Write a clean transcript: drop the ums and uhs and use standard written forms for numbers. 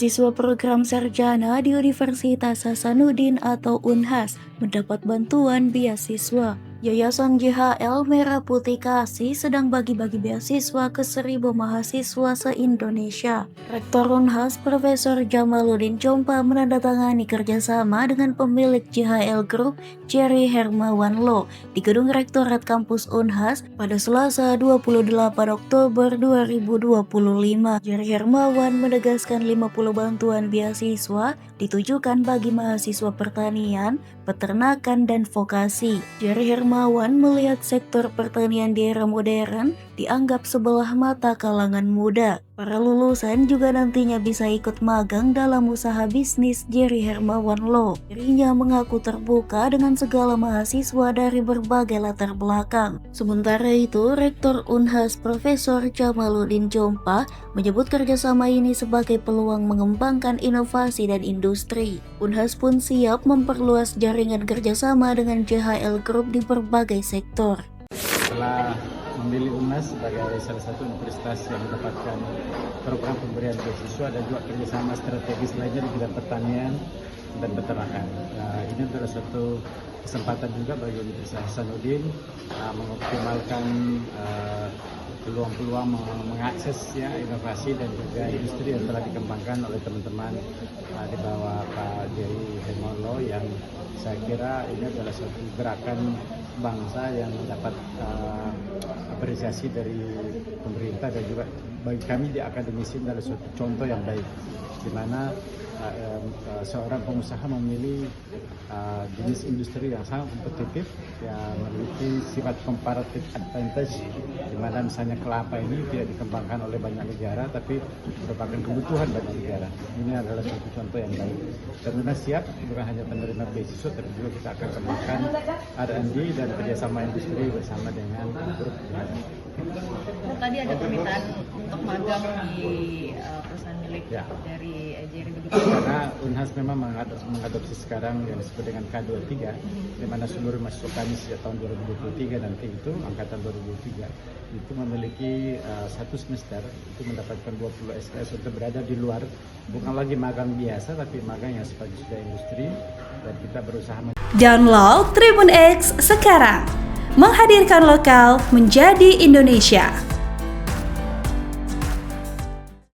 Mahasiswa program sarjana di Universitas Hasanuddin atau Unhas mendapat bantuan beasiswa. Yayasan JHL Merah Putih Kasih sedang bagi-bagi beasiswa ke 1.000 mahasiswa se-Indonesia. Rektor Unhas Profesor Jamaluddin Jompa menandatangani kerjasama dengan pemilik JHL Group Jerry Hermawan Law di Gedung Rektorat Kampus Unhas pada Selasa 28 Oktober 2025. Jerry Hermawan menegaskan 50 bantuan beasiswa ditujukan bagi mahasiswa pertanian, peternakan, dan vokasi. Jerry Hermawan melihat sektor pertanian di era modern dianggap sebelah mata kalangan muda. Para lulusan juga nantinya bisa ikut magang dalam usaha bisnis Jerry Hermawan Law. Dirinya mengaku terbuka dengan segala mahasiswa dari berbagai latar belakang. Sementara itu, Rektor Unhas Profesor Jamaluddin Jompa menyebut kerjasama ini sebagai peluang mengembangkan inovasi dan industri. Unhas pun siap memperluas jaringan kerjasama dengan JHL Group di berbagai sektor. Setelah memilih Unhas sebagai salah satu universitas yang mendapatkan program pemberian beasiswa dan juga kerjasama strategis lainnya di bidang pertanian dan peternakan. Ini adalah suatu kesempatan juga bagi Universitas Hasanuddin mengoptimalkan peluang-peluang mengakses inovasi dan juga industri yang telah dikembangkan oleh teman-teman di bawah Pak Jerry Hermawan Law, yang saya kira ini adalah suatu gerakan bangsa yang dapat apresiasi dari pemerintah, dan juga bagi kami di akademisi adalah suatu contoh yang baik di mana seorang pengusaha memilih jenis industri yang sangat kompetitif, yang memiliki sifat comparative advantage, di mana misalnya kelapa ini tidak dikembangkan oleh banyak negara tapi merupakan kebutuhan banyak negara. Ini adalah suatu contoh yang baik. Dan kita siap bukan hanya menerima beasiswa, tapi juga kita akan kembangkan R&D dan kerjasama industri bersama dengan grup lain. Tadi ada permintaan untuk magang di perusahaan milik dari Jerry begitu. Karena Unhas memang mengadopsi sekarang yang disebut dengan K23, di mana seluruh mahasiswa kami sejak tahun 2023 nanti itu angkatan 2023 itu memiliki satu semester itu mendapatkan 20 SKS untuk berada di luar, bukan lagi magang biasa tapi magang yang sifatnya sudah industri, dan kita berusaha. Download Tribun X sekarang, menghadirkan lokal menjadi Indonesia.